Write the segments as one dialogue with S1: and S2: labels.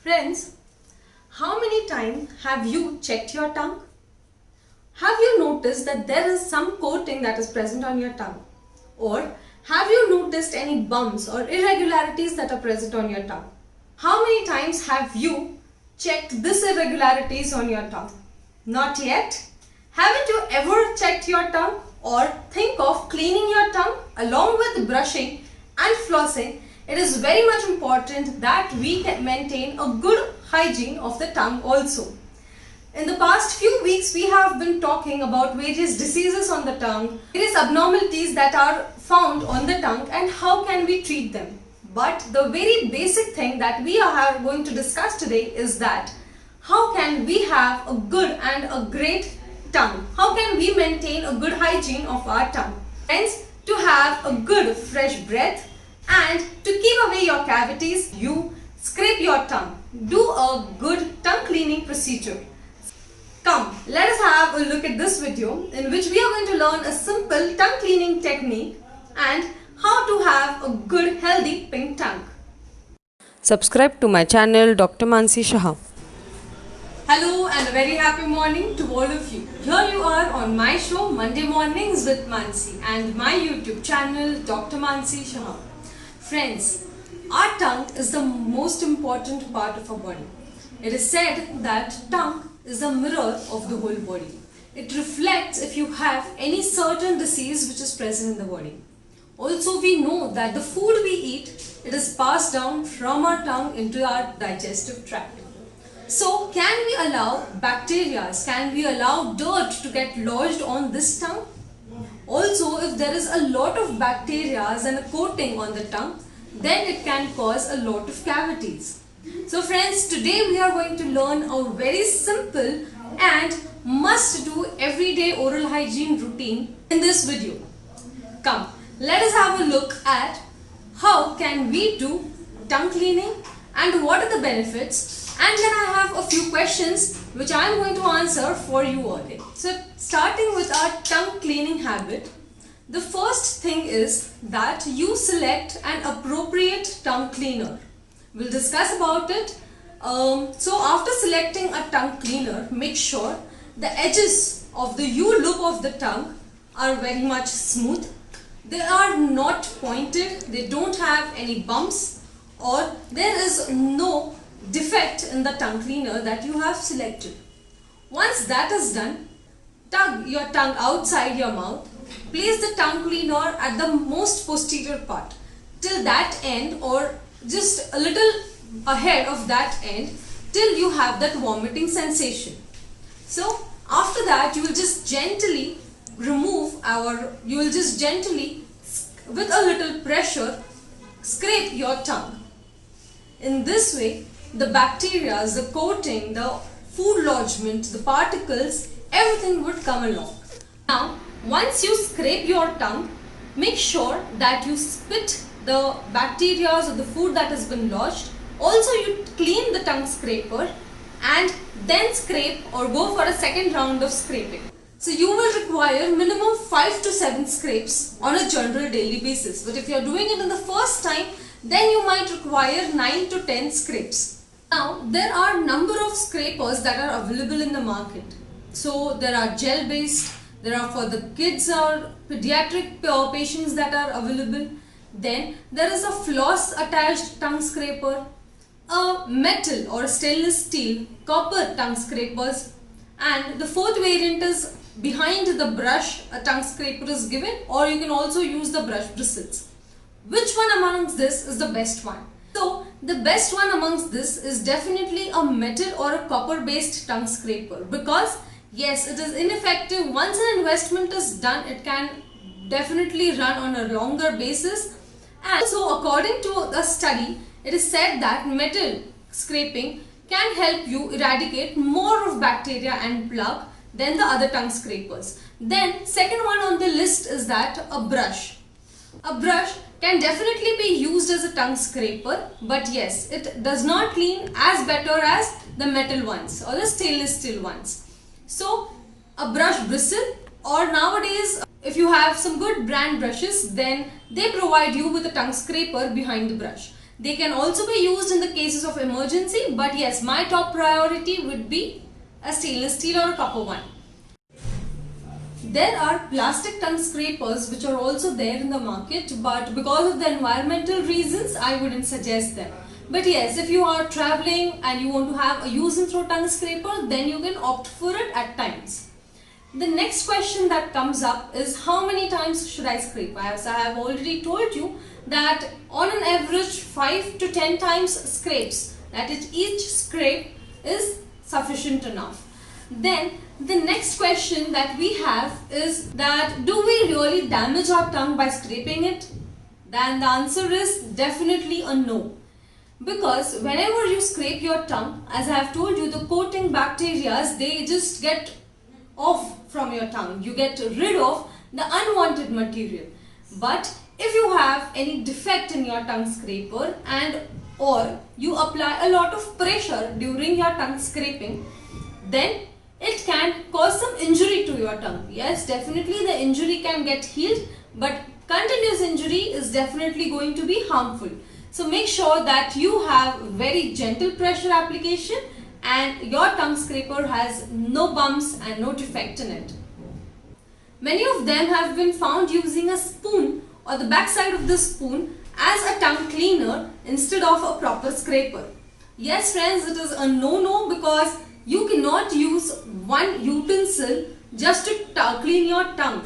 S1: Friends, how many times have you checked your tongue? Have you noticed that there is some coating that is present on your tongue? Or have you noticed any bumps or irregularities that are present on your tongue? How many times have you checked these irregularities on your tongue? Not yet? Haven't you ever checked your tongue or think of cleaning your tongue along with brushing and flossing? It is very much important that we can maintain a good hygiene of the tongue also. In the past few weeks, we have been talking about various diseases on the tongue, various abnormalities that are found on the tongue and how can we treat them. But the very basic thing that we are going to discuss today is that how can we have a good and a great tongue? How can we maintain a good hygiene of our tongue? Friends, to have a good fresh breath and to keep away your cavities, you scrape your tongue. Do a good tongue cleaning procedure. Come, let us have a look at this video in which we are going to learn a simple tongue cleaning technique and how to have a good healthy pink tongue.
S2: Subscribe to my channel Dr. Mansi Shah.
S1: Hello and a very happy morning to all of you. Here you are on my show Monday Mornings with Mansi and my YouTube channel Dr. Mansi Shah. Friends, our tongue is the most important part of our body. It is said that tongue is the mirror of the whole body. It reflects if you have any certain disease which is present in the body. Also, we know that the food we eat, it is passed down from our tongue into our digestive tract. So, can we allow bacteria, can we allow dirt to get lodged on this tongue? Also, if there is a lot of bacteria and a coating on the tongue, then it can cause a lot of cavities. So friends, today we are going to learn a very simple and must do everyday oral hygiene routine in this video. Come, let us have a look at how can we do tongue cleaning and what are the benefits, and then I have a few questions which I am going to answer for you all. So starting with our tongue cleaning habit, the first thing is that you select an appropriate tongue cleaner. We'll discuss about it. So after selecting a tongue cleaner, make sure the edges of the U-loop of the tongue are very much smooth. They are not pointed, they don't have any bumps, or there is no defect in the tongue cleaner that you have selected. Once that is done, tug your tongue outside your mouth. Place the tongue cleaner at the most posterior part till that end or just a little ahead of that end till you have that vomiting sensation. So after that you will just gently with a little pressure scrape your tongue. In this way the bacteria, the coating, the food lodgement, the particles, everything would come along. Now once you scrape your tongue, make sure that you spit the bacteria or the food that has been lodged. Also you clean the tongue scraper and then scrape or go for a second round of scraping. So you will require minimum 5 to 7 scrapes on a general daily basis. But if you are doing it in the first time, then you might require 9 to 10 scrapes. Now there are number of scrapers that are available in the market. So there are gel based, there are for the kids or pediatric patients that are available. Then there is a floss attached tongue scraper, a metal or stainless steel copper tongue scrapers, and the fourth variant is behind the brush a tongue scraper is given, or you can also use the brush bristles. Which one amongst this is the best one? So the best one amongst this is definitely a metal or a copper based tongue scraper, because yes, it is ineffective. Once an investment is done, it can definitely run on a longer basis. And so according to a study, it is said that metal scraping can help you eradicate more of bacteria and plaque than the other tongue scrapers. Then second one on the list is that a brush. A brush can definitely be used as a tongue scraper, but yes, it does not clean as better as the metal ones or the stainless steel ones. So a brush bristle, or nowadays if you have some good brand brushes, then they provide you with a tongue scraper behind the brush. They can also be used in the cases of emergency, but yes, my top priority would be a stainless steel or a copper one. There are plastic tongue scrapers which are also there in the market, but because of the environmental reasons, I wouldn't suggest them. But yes, if you are traveling and you want to have a use and throw tongue scraper, then you can opt for it at times. The next question that comes up is how many times should I scrape? As I have already told you that on an average 5 to 10 times scrapes, that is each scrape is sufficient enough. Then the next question that we have is that do we really damage our tongue by scraping it? Then the answer is definitely a no. Because whenever you scrape your tongue, as I have told you, the coating bacteria, they just get off from your tongue. You get rid of the unwanted material. But if you have any defect in your tongue scraper and or you apply a lot of pressure during your tongue scraping, then it can cause some injury to your tongue. Yes, definitely the injury can get healed, but continuous injury is definitely going to be harmful. So make sure that you have very gentle pressure application and your tongue scraper has no bumps and no defect in it. Many of them have been found using a spoon or the back side of the spoon as a tongue cleaner instead of a proper scraper. Yes friends, it is a no-no because you cannot use one utensil just to clean your tongue,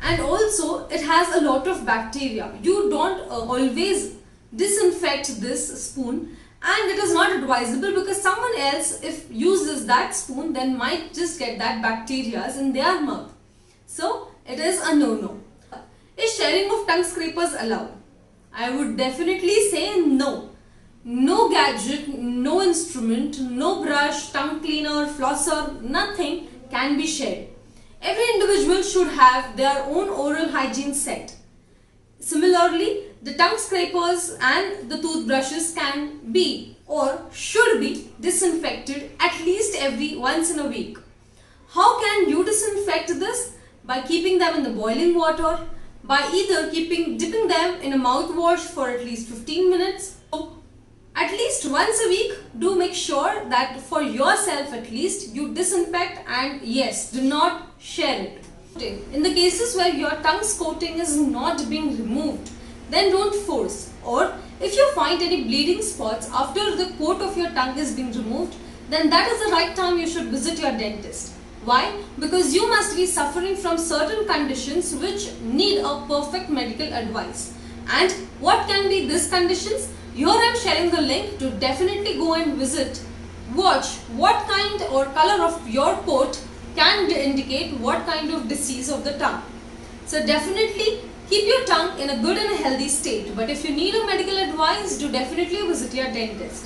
S1: and also it has a lot of bacteria. You don't always disinfect this spoon, and it is not advisable because someone else if uses that spoon then might just get that bacteria in their mouth. So it is a no-no. Is sharing of tongue scrapers allowed? I would definitely say no. No gadget, no instrument, no brush, tongue cleaner, flosser, nothing can be shared. Every individual should have their own oral hygiene set. Similarly, the tongue scrapers and the toothbrushes can be or should be disinfected at least once in a week. How can you disinfect this? By keeping them in the boiling water, by either dipping them in a mouthwash for at least 15 minutes. At least once a week, do make sure that for yourself at least you disinfect, and yes, do not share it. In the cases where your tongue's coating is not being removed, then don't force. Or if you find any bleeding spots after the coat of your tongue is being removed, then that is the right time you should visit your dentist. Why? Because you must be suffering from certain conditions which need a perfect medical advice. And what can be these conditions? Here I am sharing the link to definitely go and visit. Watch what kind or color of your coat can indicate what kind of disease of the tongue. So definitely keep your tongue in a good and a healthy state. But if you need a medical advice, do definitely visit your dentist.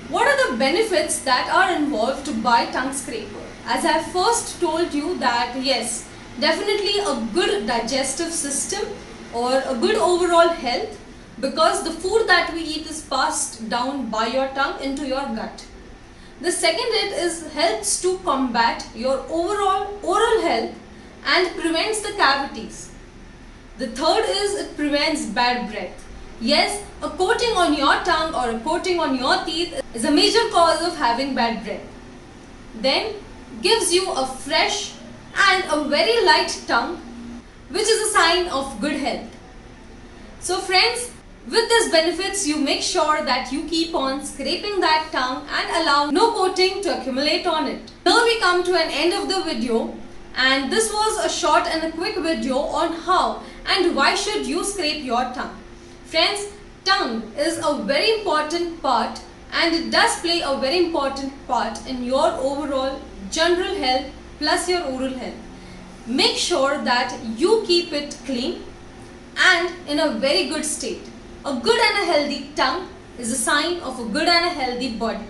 S1: What are the benefits that are involved to buy tongue scraper? As I first told you that yes, definitely a good digestive system or a good overall health, because the food that we eat is passed down by your tongue into your gut. The second helps to combat your overall oral health and prevents the cavities. The third is it prevents bad breath. Yes, a coating on your tongue or a coating on your teeth is a major cause of having bad breath. Then gives you a fresh and a very light tongue, which is a sign of good health. So friends, with these benefits, you make sure that you keep on scraping that tongue and allow no coating to accumulate on it. Now we come to an end of the video, and this was a short and a quick video on how and why should you scrape your tongue. Friends, tongue is a very important part, and it does play a very important part in your overall general health plus your oral health. Make sure that you keep it clean and in a very good state. A good and a healthy tongue is a sign of a good and a healthy body.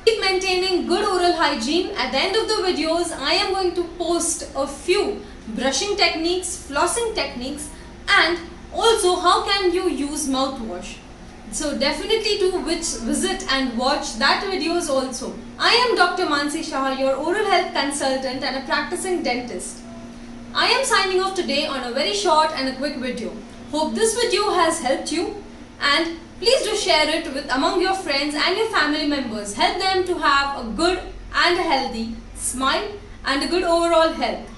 S1: Keep maintaining good oral hygiene. At the end of the videos, I am going to post a few brushing techniques, flossing techniques, and also how can you use mouthwash. So definitely do visit and watch that videos also. I am Dr. Mansi Shah, your oral health consultant and a practicing dentist. I am signing off today on a very short and a quick video. Hope this video has helped you, and Please do share it with among your friends and your family members. Help them to have a good and a healthy smile and a good overall health.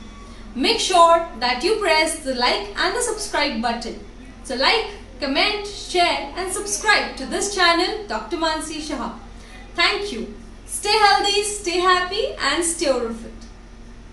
S1: Make sure that you press the like and the subscribe button. So like, comment, share and subscribe to this channel, Dr. Mansi Shah. Thank you. Stay healthy, stay happy and stay horrific.